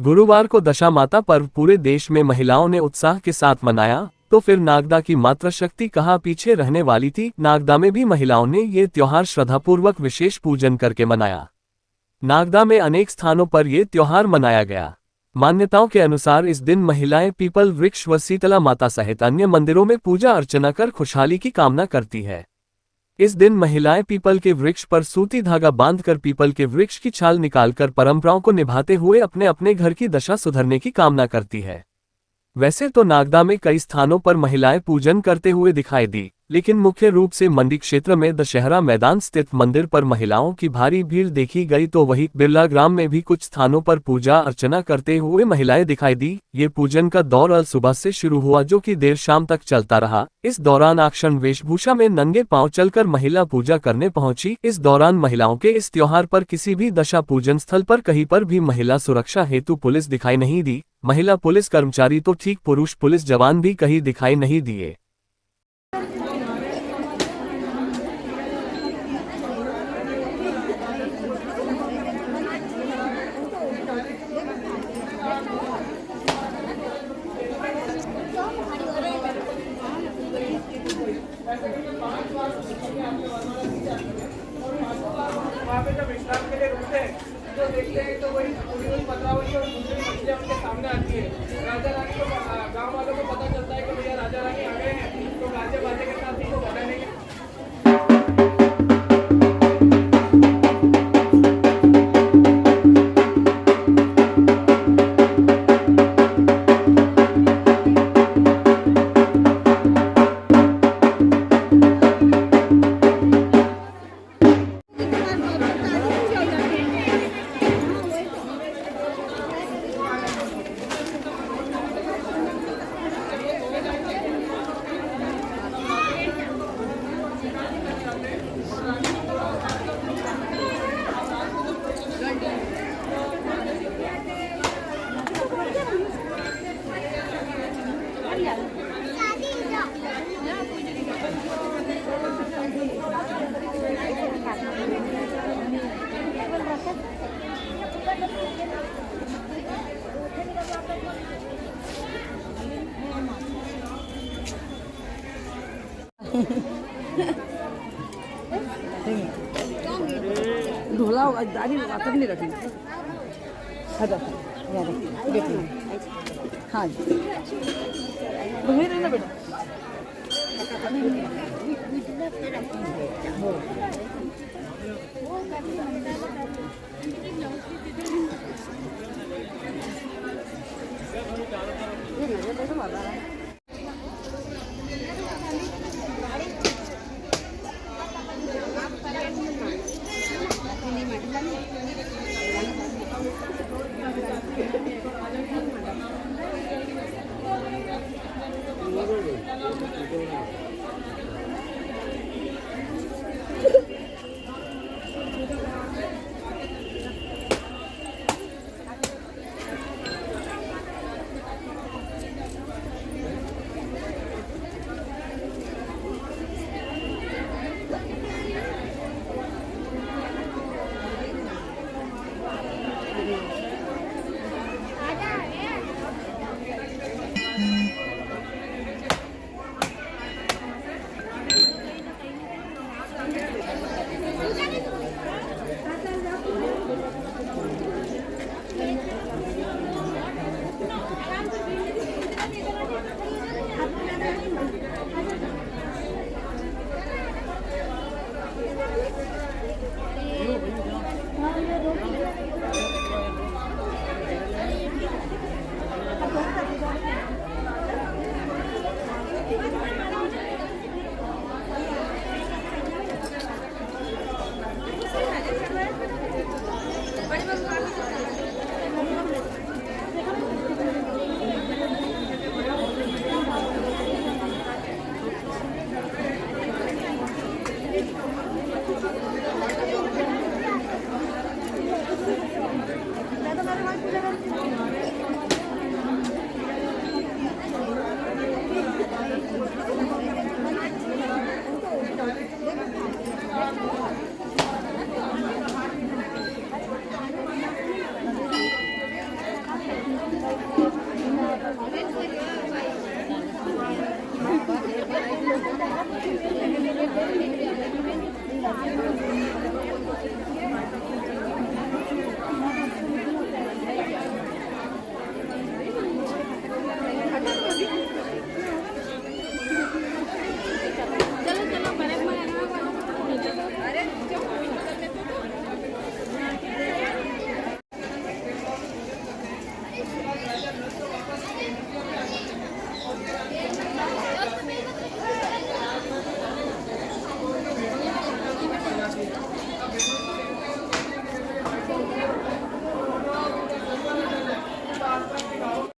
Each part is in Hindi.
गुरुवार को दशा माता पर्व पूरे देश में महिलाओं ने उत्साह के साथ मनाया, तो फिर नागदा की मातृशक्ति कहाँ पीछे रहने वाली थी। नागदा में भी महिलाओं ने ये त्योहार श्रद्धापूर्वक विशेष पूजन करके मनाया। नागदा में अनेक स्थानों पर ये त्योहार मनाया गया। मान्यताओं के अनुसार इस दिन महिलाएं पीपल वृक्ष व शीतला माता सहित अन्य मंदिरों में पूजा अर्चना कर खुशहाली की कामना करती है। इस दिन महिलाएं पीपल के वृक्ष पर सूती धागा बांधकर पीपल के वृक्ष की छाल निकालकर परंपराओं को निभाते हुए अपने अपने घर की दशा सुधरने की कामना करती है। वैसे तो नागदा में कई स्थानों पर महिलाएं पूजन करते हुए दिखाई दी, लेकिन मुख्य रूप से मंडी क्षेत्र में दशहरा मैदान स्थित मंदिर पर महिलाओं की भारी भीड़ देखी गई, तो वहीं बिरला ग्राम में भी कुछ स्थानों पर पूजा अर्चना करते हुए महिलाएं दिखाई दी। ये पूजन का दौर अल सुबह से शुरू हुआ, जो कि देर शाम तक चलता रहा। इस दौरान आक्षण वेशभूषा में नंगे पांव चलकर महिला पूजा करने पहुंची। इस दौरान महिलाओं के इस त्योहार पर किसी भी दशा पूजन स्थल पर कहीं पर भी महिला सुरक्षा हेतु पुलिस दिखाई नहीं दी। महिला पुलिस कर्मचारी तो ठीक, पुरुष पुलिस जवान भी कहीं दिखाई नहीं दिए। वहाँ पे जब विश्राम के लिए रुकते हैं तो देखते हैं तो वही पूरी पतरावली और दूसरी मछलियाँ उनके सामने आती है। राजा रानी को गाँव वालों को पता चलता है कि भैया राजा रानी आ गए हैं, तो गाजे बाजे के साथ इनको भगाने के ढोला दाढ़ी वातर नहीं रखी। हाँ जी वही रहना बेटा।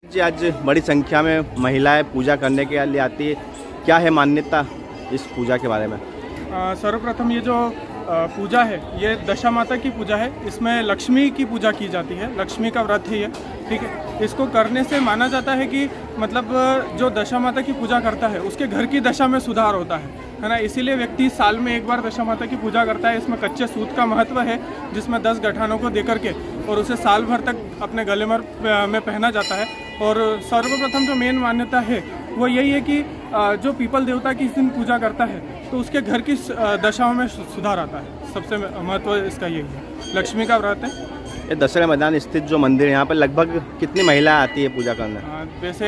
जी आज बड़ी संख्या में महिलाएं पूजा करने के लिए आती है, क्या है मान्यता इस पूजा के बारे में? सर्वप्रथम ये जो पूजा है ये दशा माता की पूजा है। इसमें लक्ष्मी की पूजा की जाती है, लक्ष्मी का व्रत है ये, ठीक है। इसको करने से माना जाता है कि मतलब जो दशा माता की पूजा करता है उसके घर की दशा में सुधार होता है ना। इसीलिए व्यक्ति साल में एक बार दशा माता की पूजा करता है। इसमें कच्चे सूत का महत्व है, जिसमें 10 गठानों को देकर के और उसे साल भर तक अपने गले में पहना जाता है। और सर्वप्रथम जो मेन मान्यता है वो यही है कि जो पीपल देवता की इस दिन पूजा करता है तो उसके घर की दशाओं में सुधार आता है। सबसे महत्व इसका यही है, लक्ष्मी का व्रत है। ये दशहरा मैदान स्थित जो मंदिर है यहाँ पर लगभग कितनी महिलाएं आती है पूजा करने? वैसे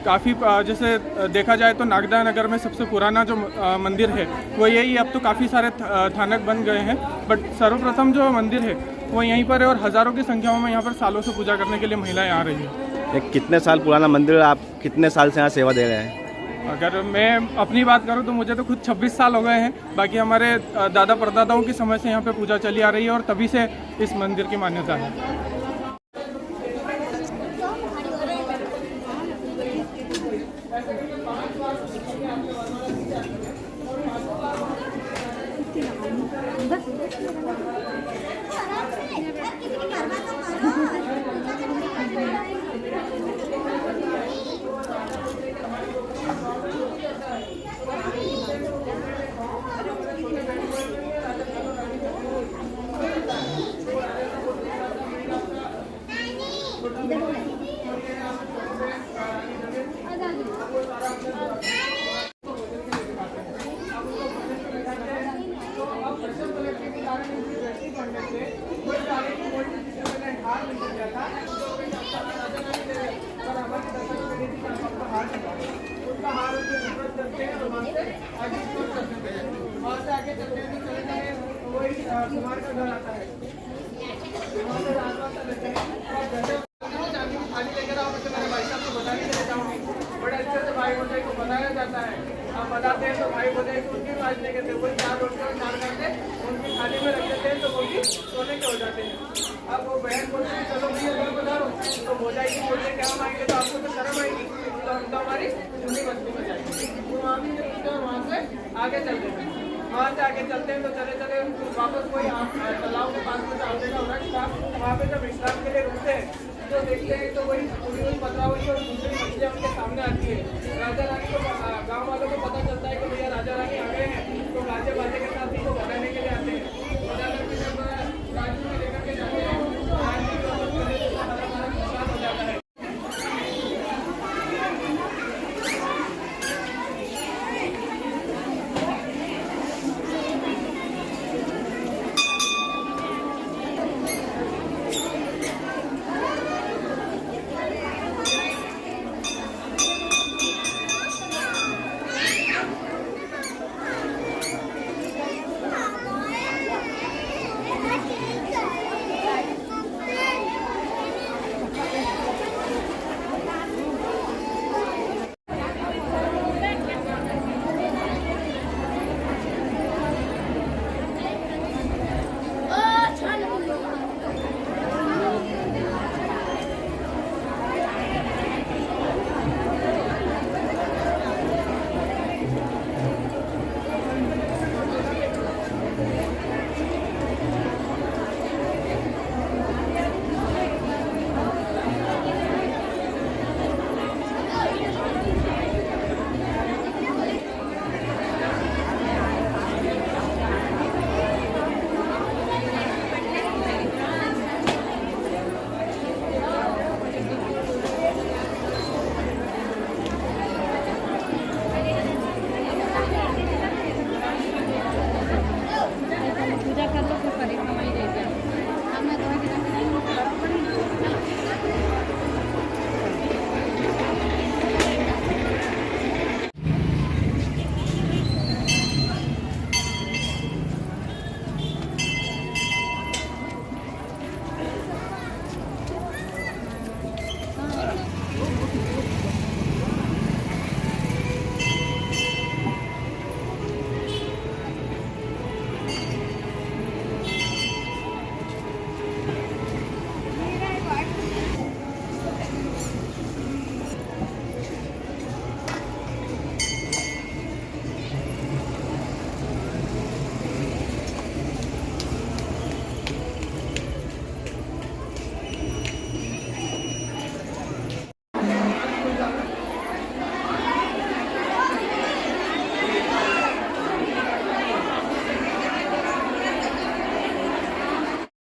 काफ़ी जैसे देखा जाए तो नागदा नगर में सबसे पुराना जो मंदिर है वो यही। अब तो काफ़ी सारे थानक बन गए हैं, बट सर्वप्रथम जो मंदिर है वो यहीं पर है और हज़ारों की संख्याओं में यहाँ पर सालों से पूजा करने के लिए महिलाएं आ रही हैं। ये कितने साल पुराना मंदिर, आप कितने साल से यहाँ सेवा दे रहे हैं? अगर मैं अपनी बात करूं तो मुझे तो खुद 26 साल हो गए हैं। बाकी हमारे दादा परदादाओं के समय से यहाँ पे पूजा चली आ रही है और तभी से इस मंदिर की मान्यता है। कुमार का घर आता है, वहाँ से राजमाता लेते हैं और चांदी की थाली लेकर आओ। मतलब मेरे भाई साहब को बता नहीं देता हूँ, बड़े अच्छे से भाई भौजाई को बताया जाता है। आप बताते हैं तो भाई भौजाई को उनकी बात नहीं करते, वही 4 रोटी और 4 करते उनकी थाली में रख देते हैं तो वो भी सोने के हो जाते हैं। अब वो बहन बोलते हैं चलो भैया घर बता रो, तो भौजाई की बोलते क्या हम आएंगे, तो आपको तो शर्म आएगी, तो हम तो हमारी चुनी बस्ती में जाएंगे। तो वहाँ भी वहाँ से आगे चलते हैं, वहाँ से आगे चलते हैं तो चले चले वापस कोई तालाब के पास में डाल देगा वहाँ पे जब विश्राम के लिए रुकते हैं तो देखते हैं तो वही पूरी हुई पतरावली और दूसरी मछलियाँ उनके सामने आती है। राजा रानी को गाँव वालों को पता चलता है कि भैया राजा रानी आ गए हैं, तो गाजे बाजे के साथ